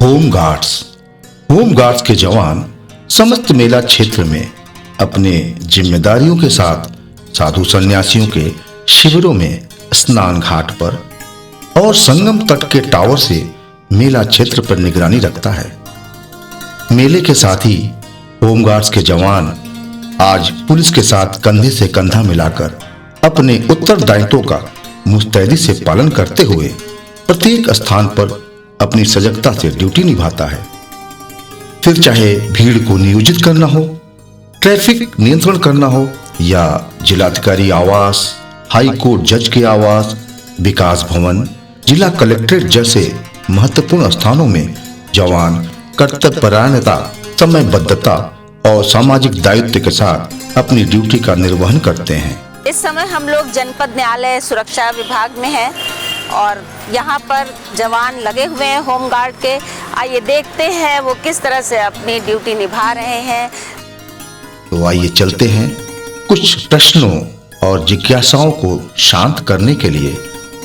Home guards के जवान समस्त मेला क्षेत्र में अपने जिम्मेदारियों के साथ साधु सन्यासियों के शिविरों में, स्नान घाट पर और संगम तट के टावर से मेला क्षेत्र पर निगरानी रखता है। मेले के साथ ही होमगार्ड्स के जवान आज पुलिस के साथ कंधे से कंधा मिलाकर अपने उत्तरदायित्वों का मुस्तैदी से पालन करते हुए प्रत्येक स्थान पर अपनी सजगता से ड्यूटी निभाता है। फिर चाहे भीड़ को नियोजित करना हो, ट्रैफिक नियंत्रण करना हो या जिलाधिकारी आवास, हाई कोर्ट जज के आवास, विकास भवन, जिला कलेक्ट्रेट जैसे महत्वपूर्ण स्थानों में जवान कर्तव्यपरायणता, समयबद्धता और सामाजिक दायित्व के साथ अपनी ड्यूटी का निर्वहन करते हैं। इस समय हम लोग जनपद न्यायालय सुरक्षा विभाग में हैं और यहाँ पर जवान लगे हुए हैं होमगार्ड के। आइए देखते हैं वो किस तरह से अपनी ड्यूटी निभा रहे हैं। तो आइए चलते हैं, कुछ प्रश्नों और जिज्ञासाओं को शांत करने के लिए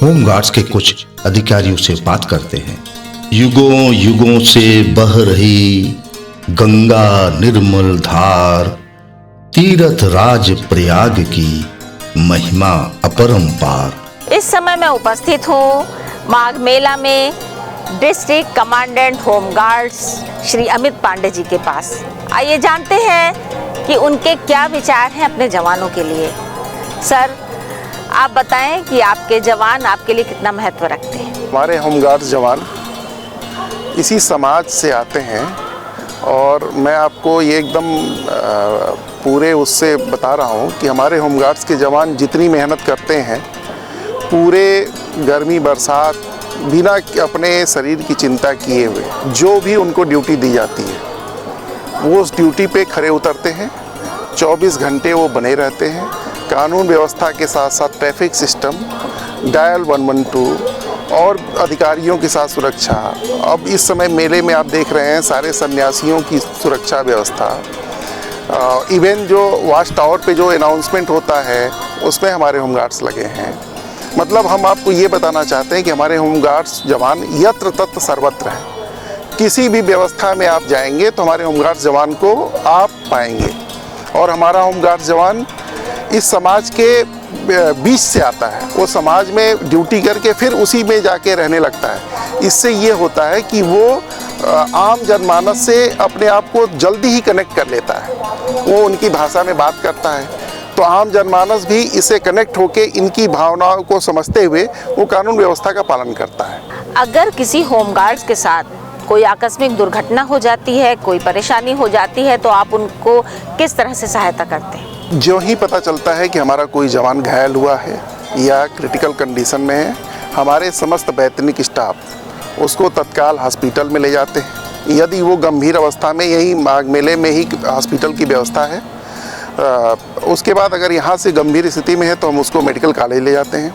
होमगार्ड्स के कुछ अधिकारियों से बात करते हैं। युगों युगों से बह रही गंगा निर्मल धार, तीर्थ राज प्रयाग की महिमा अपरंपार। इस समय मैं उपस्थित हूँ माघ मेला में district commandant home guards Shri Amit Pandey ji के पास। आइए जानते हैं कि उनके क्या विचार हैं अपने जवानों के लिए। सर, आप बताएं कि आपके जवान आपके लिए कितना महत्व रखते हैं। हमारे होमगार्ड्स जवान इसी समाज से आते हैं और मैं आपको ये एकदम पूरे उससे बता रहा हूँ कि हमारे होमगार्ड्स के जवान जितनी मेहनत करते हैं, पूरे गर्मी बरसात बिना अपने शरीर की चिंता किए हुए जो भी उनको ड्यूटी दी जाती है वो उस ड्यूटी पे खरे उतरते हैं। 24 घंटे वो बने रहते हैं। कानून व्यवस्था के साथ साथ ट्रैफिक सिस्टम, डायल 112 और अधिकारियों के साथ सुरक्षा। अब इस समय मेले में आप देख रहे हैं सारे सन्यासियों की सुरक्षा व्यवस्था। इवन जो वॉच टावर पे जो अनाउंसमेंट होता है उसमें हमारे होमगार्ड्स लगे हैं। मतलब हम आपको ये बताना चाहते हैं कि हमारे होमगार्ड्स जवान यत्र तत्र सर्वत्र हैं। किसी भी व्यवस्था में आप जाएंगे तो हमारे होमगार्ड्स जवान को आप पाएंगे। और हमारा होमगार्ड्स जवान इस समाज के बीच से आता है, वो समाज में ड्यूटी करके फिर उसी में जाके रहने लगता है। इससे ये होता है कि वो आम जनमानस से अपने आप को जल्दी ही कनेक्ट कर लेता है। वो उनकी भाषा में बात करता है तो आम जनमानस भी इससे कनेक्ट होके इनकी भावनाओं को समझते हुए वो कानून व्यवस्था का पालन करता है। अगर किसी होमगार्ड्स के साथ कोई आकस्मिक दुर्घटना हो जाती है, कोई परेशानी हो जाती है, तो आप उनको किस तरह से सहायता करते हैं? जो ही पता चलता है कि हमारा कोई जवान घायल हुआ है या क्रिटिकल कंडीशन में है, हमारे समस्त वैतनिक स्टाफ उसको तत्काल हॉस्पिटल में ले जाते हैं। यदि वो गंभीर अवस्था में यही माघ मेले में ही हॉस्पिटल की व्यवस्था है, उसके बाद अगर यहाँ से गंभीर स्थिति में है तो हम उसको मेडिकल कॉलेज ले जाते हैं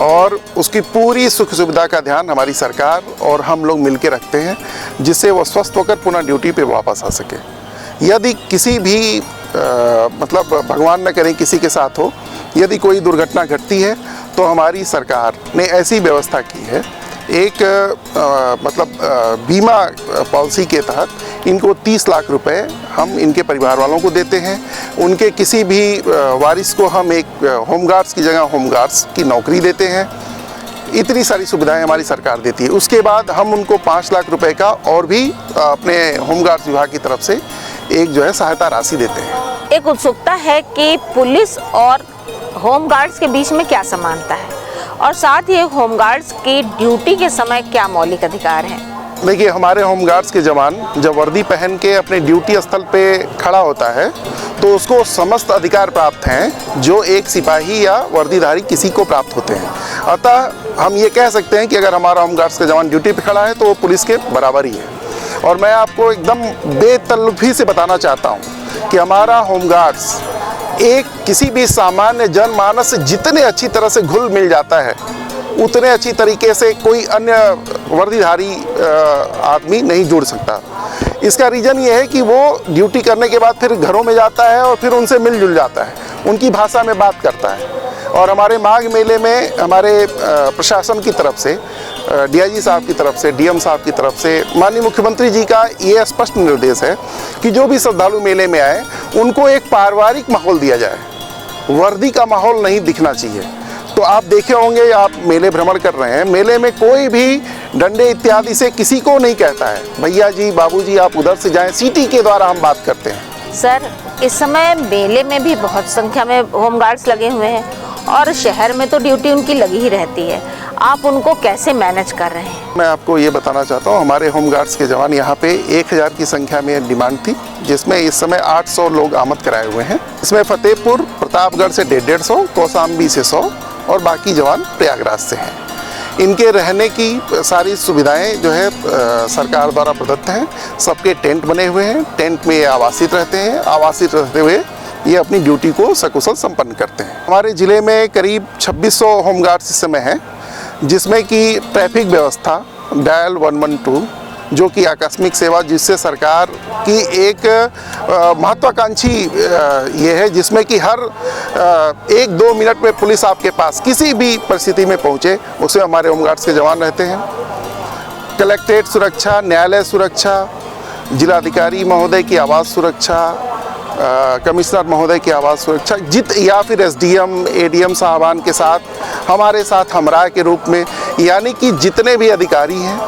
और उसकी पूरी सुख सुविधा का ध्यान हमारी सरकार और हम लोग मिलकर रखते हैं, जिससे वो स्वस्थ होकर पुनः ड्यूटी पे वापस आ सके। यदि किसी भी मतलब भगवान न करे किसी के साथ हो, यदि कोई दुर्घटना घटती है तो हमारी सरकार ने ऐसी व्यवस्था की है, एक बीमा पॉलिसी के तहत इनको 30 लाख रुपए हम इनके परिवार वालों को देते हैं। उनके किसी भी वारिस को हम एक होमगार्ड्स की जगह होमगार्ड्स की नौकरी देते हैं। इतनी सारी सुविधाएं हमारी सरकार देती है। उसके बाद हम उनको 5 लाख रुपए का और भी अपने होमगार्ड्स विभाग की तरफ से एक जो है सहायता राशि देते हैं। एक उत्सुकता है कि पुलिस और होमगार्ड्स के बीच में क्या समानता है और साथ ही होमगार्ड्स की ड्यूटी के समय क्या मौलिक अधिकार हैं? देखिए, हमारे होमगार्ड्स के जवान जब वर्दी पहन के अपने ड्यूटी स्थल पे खड़ा होता है तो उसको समस्त अधिकार प्राप्त हैं जो एक सिपाही या वर्दीधारी किसी को प्राप्त होते हैं। अतः हम ये कह सकते हैं कि अगर हमारा होमगार्ड्स का जवान ड्यूटी पे खड़ा है तो वो पुलिस के बराबर ही है। और मैं आपको एकदम बेतलफी से बताना चाहता हूँ कि हमारा होमगार्ड्स एक किसी भी सामान्य जनमानस से जितने अच्छी तरह से घुल मिल जाता है उतने अच्छी तरीके से कोई अन्य वर्दीधारी आदमी नहीं जुड़ सकता। इसका रीज़न ये है कि वो ड्यूटी करने के बाद फिर घरों में जाता है और फिर उनसे मिलजुल जाता है, उनकी भाषा में बात करता है। और हमारे माघ मेले में हमारे प्रशासन की तरफ से डीआईजी साहब की तरफ से, डीएम साहब की तरफ से, माननीय मुख्यमंत्री जी का ये स्पष्ट निर्देश है कि जो भी श्रद्धालु मेले में आए उनको एक पारिवारिक माहौल दिया जाए, वर्दी का माहौल नहीं दिखना चाहिए। तो आप देखे होंगे, आप मेले भ्रमण कर रहे हैं, मेले में कोई भी डंडे इत्यादि से किसी को नहीं कहता है भैया जी, बाबू जी आप उधर से जाएं, सीटी के द्वारा हम बात करते हैं। सर, इस समय मेले में भी बहुत संख्या में होमगार्ड्स लगे हुए हैं और शहर में तो ड्यूटी उनकी लगी ही रहती है, आप उनको कैसे मैनेज कर रहे हैं? मैं आपको ये बताना चाहता हूँ, हमारे होमगार्ड्स के जवान यहाँ पे 1000 की संख्या में डिमांड थी, जिसमें इस समय 800 लोग आमद कराए हुए हैं। इसमें फतेहपुर, प्रतापगढ़ से 150, कौशाम्बी से 100 और बाकी जवान प्रयागराज से हैं। इनके रहने की सारी सुविधाएं जो है सरकार द्वारा प्रदत्त हैं। सबके टेंट बने हुए हैं, टेंट में ये आवासित रहते हैं, आवासित रहते हुए ये अपनी ड्यूटी को सकुशल संपन्न करते हैं। हमारे ज़िले में करीब 2600 होमगार्ड्स इस समय हैं, जिसमें कि ट्रैफिक व्यवस्था, डायल 112 जो कि आकस्मिक सेवा, जिससे सरकार की एक महत्वाकांक्षी ये है, जिसमें कि हर 1-2 मिनट में पुलिस आपके पास किसी भी परिस्थिति में पहुँचे, उसमें हमारे होमगार्ड्स के जवान रहते हैं। कलेक्ट्रेट सुरक्षा, न्यायालय सुरक्षा, जिलाधिकारी महोदय की आवास सुरक्षा, कमिश्नर महोदय की आवास सुरक्षा, या फिर एसडीएम, एडीएम साहबान के साथ हमारे साथ हमराह के रूप में, यानी कि जितने भी अधिकारी हैं,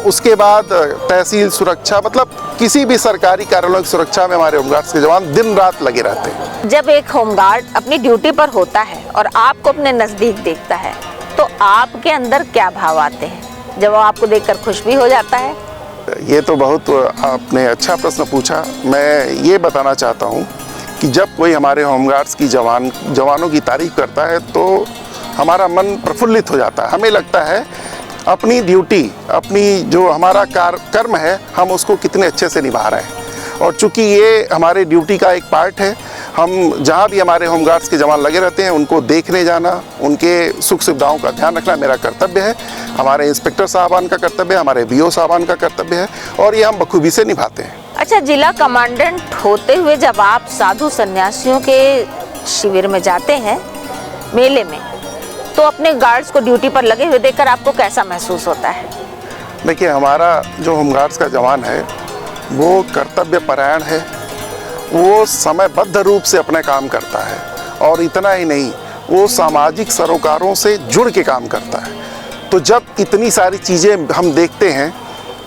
उसके बाद तहसील सुरक्षा, मतलब किसी भी सरकारी कार्यालयों की सुरक्षा में हमारे होमगार्ड्स के जवान दिन रात लगे रहते हैं। जब एक होमगार्ड अपनी ड्यूटी पर होता है और आपको अपने नज़दीक देखता है तो आपके अंदर क्या भाव आते हैं? जब वो आपको देखकर खुश भी हो जाता है? ये तो बहुत आपने अच्छा प्रश्न पूछा। मैं ये बताना चाहता हूँ कि जब कोई हमारे होमगार्ड्स की जवानों की तारीफ करता है तो हमारा मन प्रफुल्लित हो जाता है। हमें लगता है अपनी ड्यूटी, अपनी जो हमारा कर्म है, हम उसको कितने अच्छे से निभा रहे हैं। और चूँकि ये हमारे ड्यूटी का एक पार्ट है, हम जहाँ भी हमारे होमगार्ड्स के जवान लगे रहते हैं उनको देखने जाना, उनके सुख सुविधाओं का ध्यान रखना मेरा कर्तव्य है, हमारे इंस्पेक्टर साहबान का कर्तव्य है, हमारे बीओ साहबान का कर्तव्य है, और ये हम बखूबी से निभाते हैं। अच्छा, जिला कमांडेंट होते हुए जब आप साधु सन्यासियों के शिविर में जाते हैं मेले में, तो अपने गार्ड्स को ड्यूटी पर लगे हुए देखकर आपको कैसा महसूस होता है? देखिए, हमारा जो होमगार्ड्स का जवान है वो कर्तव्य परायण है, वो समयबद्ध रूप से अपना काम करता है, और इतना ही नहीं, वो सामाजिक सरोकारों से जुड़ के काम करता है। तो जब इतनी सारी चीज़ें हम देखते हैं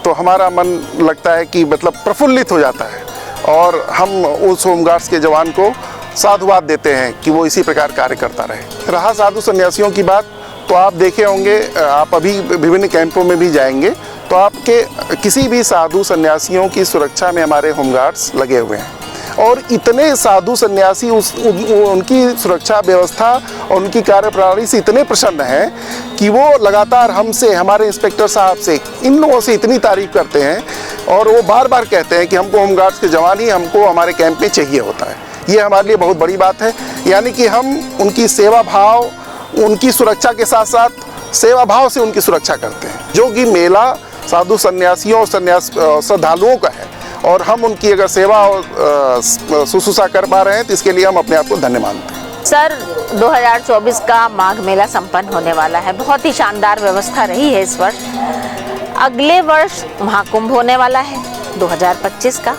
तो हमारा मन लगता है कि मतलब प्रफुल्लित हो जाता है, और हम उस होमगार्ड्स के जवान को साधुवाद देते हैं कि वो इसी प्रकार कार्य करता रहे। रहा साधु सन्यासियों की बात, तो आप देखे होंगे, आप अभी विभिन्न कैंपों में भी जाएंगे तो आपके किसी भी साधु सन्यासियों की सुरक्षा में हमारे होमगार्ड्स लगे हुए हैं, और इतने साधु सन्यासी उनकी सुरक्षा व्यवस्था और उनकी कार्यप्रणाली से इतने प्रसन्न हैं कि वो लगातार हमसे, हमारे इंस्पेक्टर साहब से, इन लोगों से इतनी तारीफ करते हैं, और वो बार बार कहते हैं कि हमको होमगार्ड्स के जवान ही हमको हमारे कैंप में चाहिए होता है। ये हमारे लिए बहुत बड़ी बात है, यानी कि हम उनकी सेवा भाव, उनकी सुरक्षा के साथ साथ सेवा भाव से उनकी सुरक्षा करते हैं, जो कि मेला साधु सन्यासियों और श्रद्धालुओं का है, और हम उनकी अगर सेवा और शुश्रूषा कर पा रहे हैं तो इसके लिए हम अपने आप को धन्य मानते हैं। सर, 2024 का माघ मेला संपन्न होने वाला है, बहुत ही शानदार व्यवस्था रही है इस वर्ष। अगले वर्ष महाकुंभ होने वाला है 2025 का,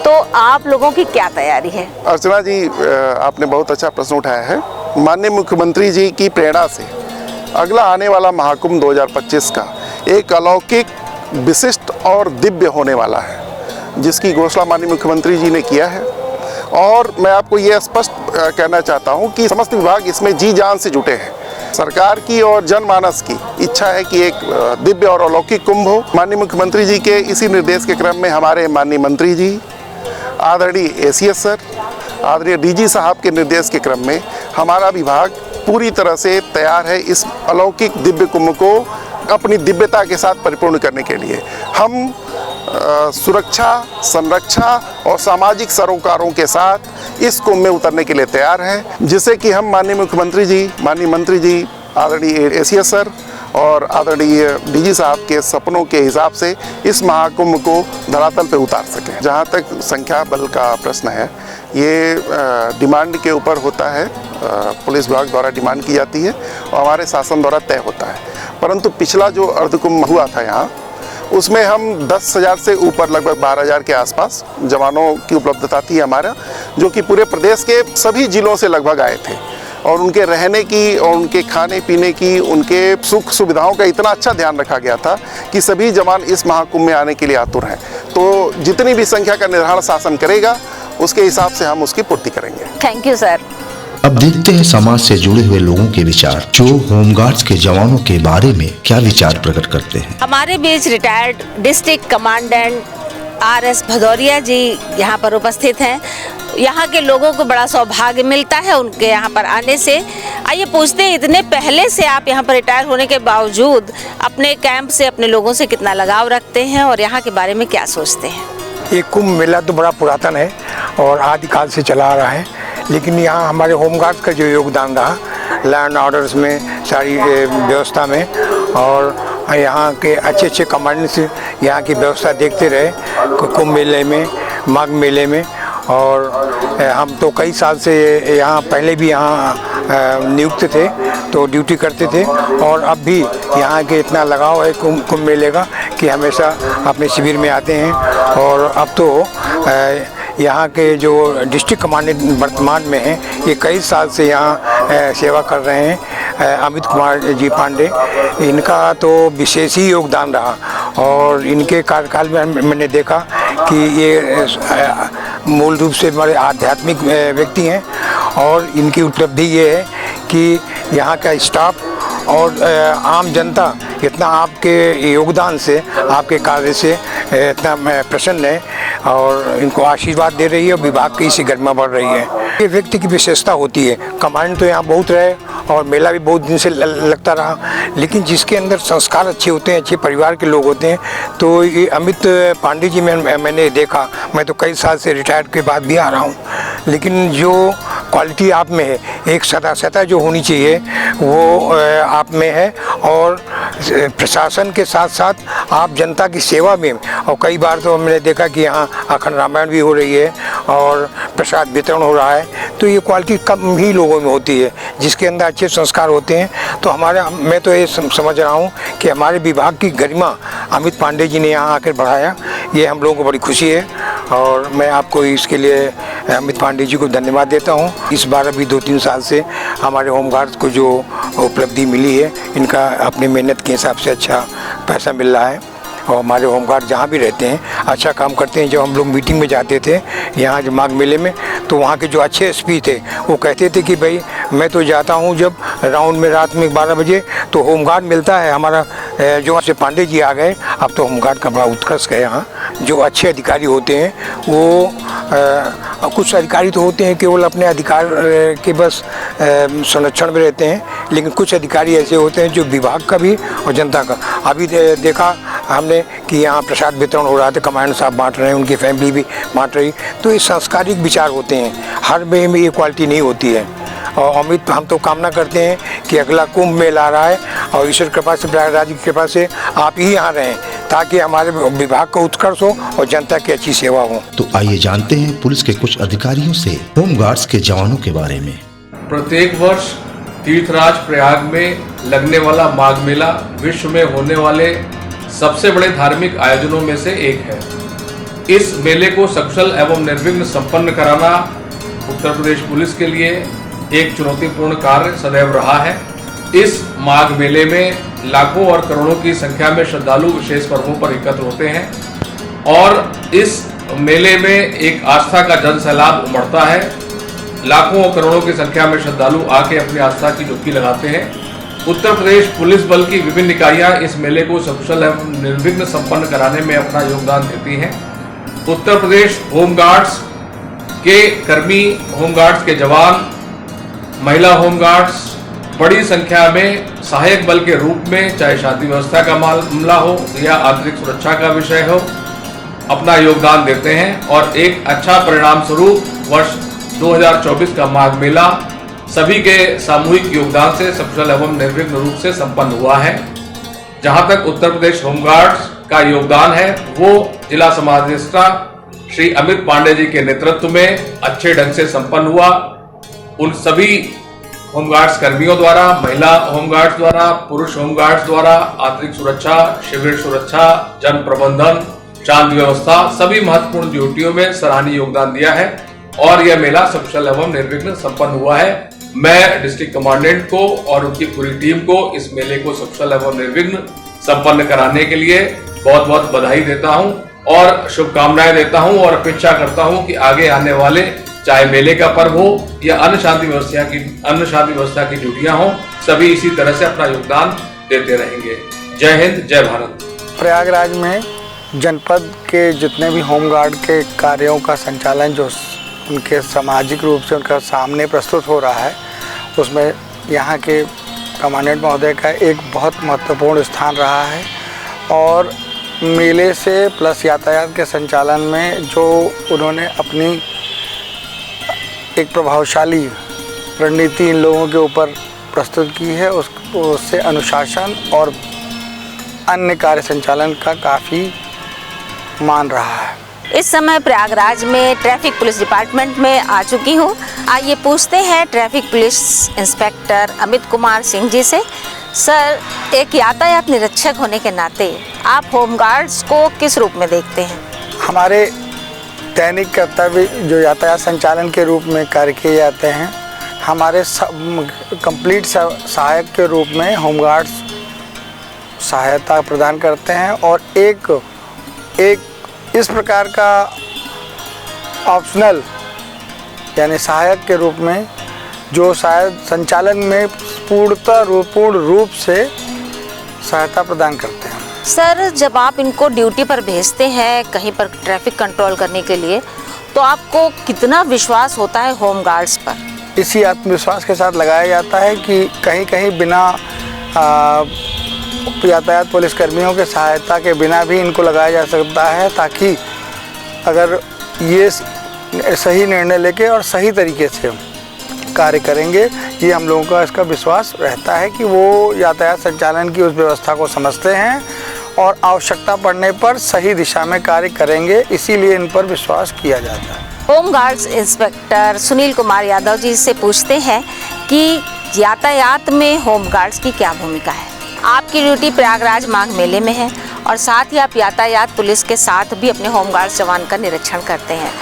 तो आप लोगों की क्या तैयारी है? अर्चना जी, आपने बहुत अच्छा प्रश्न उठाया है। माननीय मुख्यमंत्री जी की प्रेरणा से अगला आने वाला महाकुंभ 2025 का एक अलौकिक, विशिष्ट और दिव्य होने वाला है, जिसकी घोषणा माननीय मुख्यमंत्री जी ने किया है। और मैं आपको ये स्पष्ट कहना चाहता हूँ कि समस्त विभाग इसमें जी जान से जुटे हैं। सरकार की और जनमानस की इच्छा है कि एक दिव्य और अलौकिक कुंभ हो। माननीय मुख्यमंत्री जी के इसी निर्देश के क्रम में हमारे माननीय मंत्री जी, आदरणीय एसीएस सर, आदरणीय डीजी साहब के निर्देश के क्रम में हमारा विभाग पूरी तरह से तैयार है इस अलौकिक दिव्य कुंभ को अपनी दिव्यता के साथ परिपूर्ण करने के लिए। हम सुरक्षा, संरक्षा और सामाजिक सरोकारों के साथ इस कुंभ में उतरने के लिए तैयार हैं, जिससे कि हम माननीय मुख्यमंत्री जी, माननीय मंत्री जी, आदरणीय एसीएस सर और आदरणीय डीजी साहब के सपनों के हिसाब से इस महाकुंभ को धरातल पे उतार सकें। जहाँ तक संख्या बल का प्रश्न है, ये डिमांड के ऊपर होता है, पुलिस विभाग द्वारा डिमांड की जाती है और हमारे शासन द्वारा तय होता है। परंतु पिछला जो अर्धकुंभ हुआ था यहाँ, उसमें हम 10,000 से ऊपर लगभग 12,000 के आसपास जवानों की उपलब्धता थी हमारा, जो कि पूरे प्रदेश के सभी जिलों से लगभग आए थे। और उनके रहने की और उनके खाने पीने की, उनके सुख सुविधाओं का इतना अच्छा ध्यान रखा गया था कि सभी जवान इस महाकुंभ में आने के लिए आतुर हैं। तो जितनी भी संख्या का निर्धारण शासन करेगा, उसके हिसाब से हम उसकी पूर्ति करेंगे। Thank you sir. अब देखते हैं समाज से जुड़े हुए लोगों के विचार, जो होमगार्ड्स के जवानों के बारे में क्या विचार प्रकट करते हैं। हमारे बीच retired district commandant RS Bhadauria ji यहाँ पर उपस्थित हैं। यहाँ के लोगों को बड़ा सौभाग्य मिलता है उनके यहाँ पर आने से। आइए पूछते हैं, इतने पहले से आप यहाँ पर रिटायर होने के बावजूद अपने कैंप से, अपने लोगों से कितना लगाव रखते हैं और यहाँ के बारे में क्या सोचते हैं। ये कुंभ मेला तो बड़ा पुरातन है और आदिकाल से चला आ रहा है, लेकिन यहाँ हमारे होमगार्ड्स का जो योगदान रहा लॉ एंड ऑर्डर्स में, सारी व्यवस्था में, और यहाँ के अच्छे अच्छे कमांडेंट्स यहाँ की व्यवस्था देखते रहे कुंभ मेले में, माघ मेले में। और हम तो कई साल से यहाँ पहले भी यहाँ नियुक्त थे, तो ड्यूटी करते थे, और अब भी यहाँ के इतना लगाव है कुंभ मेले का कि हमेशा अपने शिविर में आते हैं। और अब तो यहाँ के जो डिस्ट्रिक्ट कमांडेंट वर्तमान में हैं, ये कई साल से यहाँ सेवा कर रहे हैं, अमित कुमार जी पांडे। इनका तो विशेष ही योगदान रहा, और इनके कार्यकाल में मैंने देखा कि ये मूल रूप से हमारे आध्यात्मिक व्यक्ति हैं, और इनकी उपलब्धि ये है कि यहाँ का स्टाफ और आम जनता इतना आपके योगदान से, आपके कार्य से इतना प्रसन्न है और इनको आशीर्वाद दे रही है, और विभाग की इसी गरिमा बढ़ रही है। ये व्यक्ति की विशेषता होती है। कमांड तो यहाँ बहुत रहे और मेला भी बहुत दिन से लगता रहा, लेकिन जिसके अंदर संस्कार अच्छे होते हैं, अच्छे परिवार के लोग होते हैं, तो ये अमित पांडे जी में मैंने देखा। मैं तो कई साल से रिटायर्ड के बाद भी आ रहा हूँ, लेकिन जो क्वालिटी आप में है, एक सदासता जो होनी चाहिए, वो आप में है। और प्रशासन के साथ साथ आप जनता की सेवा में, और कई बार तो हमने देखा कि यहाँ अखंड रामायण भी हो रही है और प्रसाद वितरण हो रहा है, तो ये क्वालिटी कम ही लोगों में होती है, जिसके अंदर अच्छे संस्कार होते हैं। तो मैं तो ये समझ रहा हूँ कि हमारे विभाग की गरिमा अमित पांडे जी ने यहाँ आकर बढ़ाया, ये हम लोगों को बड़ी खुशी है, और मैं आपको इसके लिए अमित पांडे जी को धन्यवाद देता हूँ। इस बार अभी 2-3 साल से हमारे होमगार्ड्स को जो उपलब्धि मिली है, इनका अपनी मेहनत के हिसाब से अच्छा पैसा मिल रहा है, और हमारे होमगार्ड जहाँ भी रहते हैं अच्छा काम करते हैं। जब हम लोग मीटिंग में जाते थे यहाँ जो माघ मेले में, तो वहाँ के जो अच्छे एसपी थे वो कहते थे कि भाई मैं तो जाता हूँ जब राउंड में रात में 12 बजे, तो होमगार्ड मिलता है हमारा। जो से पांडे जी आ गए, अब तो होमगार्ड का बड़ा उत्कर्ष है यहाँ। जो अच्छे अधिकारी होते हैं वो कुछ अधिकारी तो होते हैं केवल अपने अधिकार के बस संरक्षण में रहते हैं, लेकिन कुछ अधिकारी ऐसे होते हैं जो विभाग का भी और जनता का। अभी देखा हमने कि यहाँ प्रसाद वितरण हो रहा था, कमांडेंट साहब बांट रहे हैं, उनकी फैमिली भी बांट रही। तो ये संस्कारिक विचार होते हैं, हर वे में ये क्वालिटी नहीं होती है। और अमित, हम तो कामना करते हैं कि अगला कुंभ मेला आ रहा है, और ईश्वर कृपा से, प्रयागराज की कृपा से आप ही यहाँ रहें, ताकि हमारे विभाग का उत्कर्ष हो और जनता की अच्छी सेवा हो। तो आइए जानते हैं पुलिस के कुछ अधिकारियों से होमगार्ड्स के जवानों के बारे में। प्रत्येक वर्ष तीर्थराज प्रयाग में लगने वाला माघ मेला विश्व में होने वाले सबसे बड़े धार्मिक आयोजनों में से एक है। इस मेले को सकुशल एवं निर्विघ्न संपन्न कराना उत्तर प्रदेश पुलिस के लिए एक चुनौतीपूर्ण कार्य सदैव रहा है। इस माघ मेले में लाखों और करोड़ों की संख्या में श्रद्धालु विशेष पर्वों पर एकत्र होते हैं, और इस मेले में एक आस्था का जन सैलाब उमड़ता है। लाखों और करोड़ों की संख्या में श्रद्धालु आके अपनी आस्था की डुबकी लगाते हैं। उत्तर प्रदेश पुलिस बल की विभिन्न इकाइयां इस मेले को सकुशल एवं निर्विघ्न संपन्न कराने में अपना योगदान देती हैं। उत्तर प्रदेश होमगार्ड्स के कर्मी, होमगार्ड्स के जवान, महिला होमगार्ड्स बड़ी संख्या में सहायक बल के रूप में, चाहे शांति व्यवस्था का मामला हो या आंतरिक सुरक्षा का विषय हो, अपना योगदान देते हैं। और एक अच्छा परिणाम स्वरूप वर्ष 2024 का माघ मेला सभी के सामूहिक योगदान से सकुशल एवं निर्विघ्न रूप से संपन्न हुआ है। जहां तक उत्तर प्रदेश होमगार्ड्स का योगदान है, वो जिला समादेष्टा श्री अमित पांडे जी के नेतृत्व में अच्छे ढंग से संपन्न हुआ। उन सभी होमगार्ड्स कर्मियों द्वारा, महिला होमगार्ड्स द्वारा, पुरुष होमगार्ड्स द्वारा आंतरिक सुरक्षा, शिविर सुरक्षा, जन प्रबंधन, शांति व्यवस्था सभी महत्वपूर्ण ड्यूटियों में सराहनीय योगदान दिया है और यह मेला सकुशल एवं निर्विघ्न संपन्न हुआ है। मैं डिस्ट्रिक्ट कमांडेंट को और उनकी पूरी टीम को इस मेले को सकुशल एवं निर्विघ्न संपन्न कराने के लिए बहुत बहुत बधाई देता हूं और शुभकामनाएं देता हूं और अपेक्षा करता हूं कि आगे आने वाले चाहे मेले का पर्व हो या अन्य शांति व्यवस्था की ड्यूटियां हो, सभी इसी तरह से अपना योगदान देते रहेंगे। जय हिंद, जय भारत। प्रयागराज में जनपद के जितने भी होमगार्ड के कार्यों का संचालन जो उनके सामाजिक रूप से उनका सामने प्रस्तुत हो रहा है, उसमें यहाँ के कमांडेंट महोदय का एक बहुत महत्वपूर्ण स्थान रहा है और मेले से प्लस यातायात के संचालन में जो उन्होंने अपनी एक प्रभावशाली रणनीति इन लोगों के ऊपर प्रस्तुत की है, उससे अनुशासन और अन्य कार्य संचालन का काफ़ी मान रहा है। इस समय प्रयागराज में ट्रैफिक पुलिस डिपार्टमेंट में आ चुकी हूँ। आइए पूछते हैं traffic police inspector Amit Kumar Singh ji से। सर, एक यातायात निरीक्षक होने के नाते आप होमगार्ड्स को किस रूप में देखते हैं? हमारे दैनिक कर्तव्य जो यातायात संचालन के रूप में कार्य किए जाते हैं, हमारे कंप्लीट सहायक के रूप में होमगार्ड्स सहायता प्रदान करते हैं और एक इस प्रकार का ऑप्शनल यानी सहायक के रूप में जो शायद संचालन में पूर्ण रूप से सहायता प्रदान करते हैं। सर, जब आप इनको ड्यूटी पर भेजते हैं कहीं पर ट्रैफिक कंट्रोल करने के लिए, तो आपको कितना विश्वास होता है होमगार्ड्स पर? इसी आत्मविश्वास के साथ लगाया जाता है कि कहीं कहीं बिना यातायात पुलिस कर्मियों के सहायता के बिना भी इनको लगाया जा सकता है, ताकि अगर ये सही निर्णय लेके और सही तरीके से कार्य करेंगे, ये हम लोगों का इसका विश्वास रहता है कि वो यातायात संचालन की उस व्यवस्था को समझते हैं और आवश्यकता पड़ने पर सही दिशा में कार्य करेंगे, इसीलिए इन पर विश्वास किया जाता है। होमगार्ड्स इंस्पेक्टर सुनील कुमार यादव जी से पूछते हैं कि यातायात में होमगार्ड्स की क्या भूमिका है। आपकी ड्यूटी प्रयागराज माघ मेले में है और साथ ही आप यातायात पुलिस के साथ भी अपने होमगार्ड्स जवान का निरीक्षण करते हैं,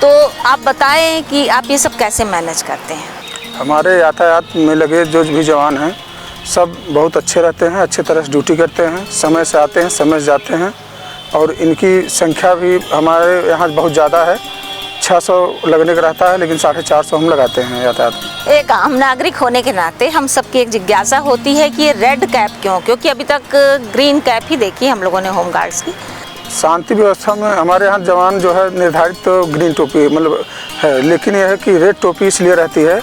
तो आप बताएं कि आप ये सब कैसे मैनेज करते हैं? हमारे यातायात में लगे जो भी जवान हैं सब बहुत अच्छे रहते हैं, अच्छे तरह से ड्यूटी करते हैं, समय से आते हैं, समय से जाते हैं और इनकी संख्या भी हमारे यहाँ बहुत ज़्यादा है। 600 लगने का रहता है, लेकिन 450 हम लगाते हैं यातायात। एक आम नागरिक होने के नाते हम सबकी एक जिज्ञासा होती है कि ये रेड कैप क्यों? क्योंकि अभी तक ग्रीन कैप ही देखी हम लोगों ने होमगार्ड्स की। शांति व्यवस्था में हमारे यहाँ जवान जो है निर्धारित तो ग्रीन टोपी मतलब है, लेकिन यह है कि रेड टोपी इसलिए रहती है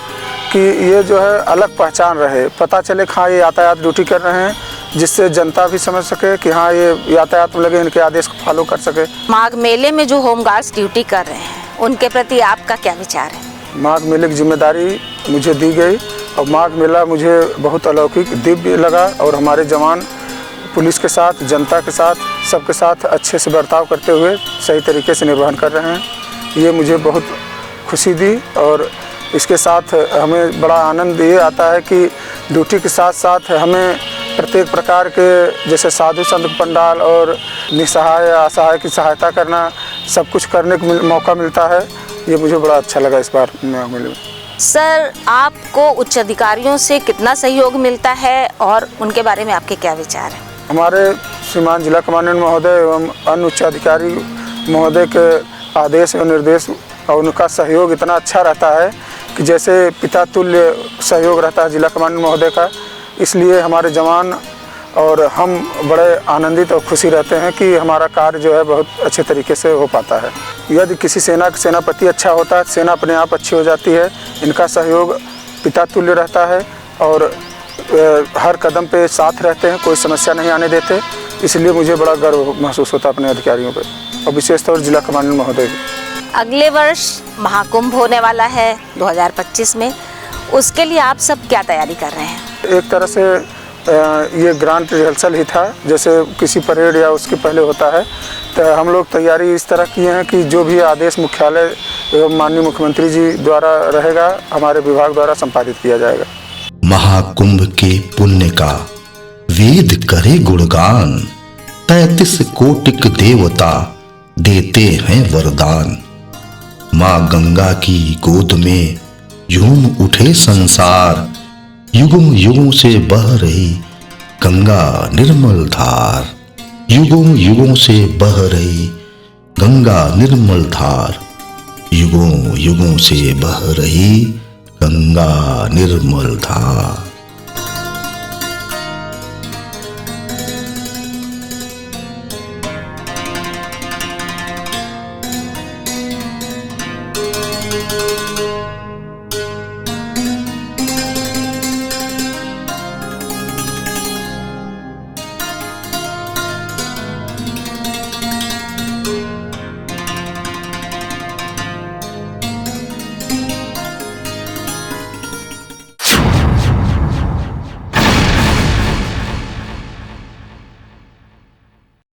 कि ये जो है अलग पहचान रहे, पता चले कि हाँ ये यातायात ड्यूटी कर रहे हैं, जिससे जनता भी समझ सके कि हाँ ये यातायात में लगे, इनके आदेश को फॉलो कर सके। माघ मेले में जो होमगार्ड्स ड्यूटी कर रहे हैं उनके प्रति आपका क्या विचार है? माघ मेले की जिम्मेदारी मुझे दी गई और माघ मेला मुझे बहुत अलौकिक दिव्य लगा और हमारे जवान पुलिस के साथ, जनता के साथ, सबके साथ अच्छे से बर्ताव करते हुए सही तरीके से निर्वहन कर रहे हैं। ये मुझे बहुत खुशी दी और इसके साथ हमें बड़ा आनंद ये आता है कि ड्यूटी के साथ साथ हमें प्रत्येक प्रकार के जैसे साधु संत पंडाल और निसहाय असहाय की सहायता करना, सब कुछ करने को मौका मिलता है। ये मुझे बड़ा अच्छा लगा इस बार मेले में। सर, आपको उच्च अधिकारियों से कितना सहयोग मिलता है और उनके बारे में आपके क्या विचार हैं? हमारे श्रीमान जिला कमांडेंट महोदय एवं अन्य उच्च अधिकारी महोदय के आदेश और निर्देश और उनका सहयोग इतना अच्छा रहता है कि जैसे पिता तुल्य सहयोग रहता है जिला कमांडेंट महोदय का। इसलिए हमारे जवान और हम बड़े आनंदित और खुशी रहते हैं कि हमारा कार्य जो है बहुत अच्छे तरीके से हो पाता है। यदि किसी सेना का सेनापति अच्छा होता है, सेना अपने आप अच्छी हो जाती है। इनका सहयोग पिता तुल्य रहता है और हर कदम पे साथ रहते हैं, कोई समस्या नहीं आने देते। इसलिए मुझे बड़ा गर्व महसूस होता है अपने अधिकारियों पे और विशेष तौर जिला कमांडेंट महोदय। अगले वर्ष महाकुंभ होने वाला है 2025 में, उसके लिए आप सब क्या तैयारी कर रहे हैं? एक तरह से ये ग्रांड रिहर्सल ही था, जैसे किसी परेड या उसके पहले होता है। तो हम लोग तैयारी इस तरह किए हैं कि जो भी आदेश मुख्यालय एवं माननीय मुख्यमंत्री जी द्वारा रहेगा, हमारे विभाग द्वारा संपादित किया जाएगा। महाकुंभ के पुण्य का वेद करे गुणगान। 33 कोटिक देवता देते हैं वरदान। मां गंगा की गोद में झूम उठे संसार। युगों युगों से बह रही गंगा निर्मल धार। युगों युगों से बह रही गंगा निर्मल धार। युगों युगों से बह रही गंगा निर्मल धार।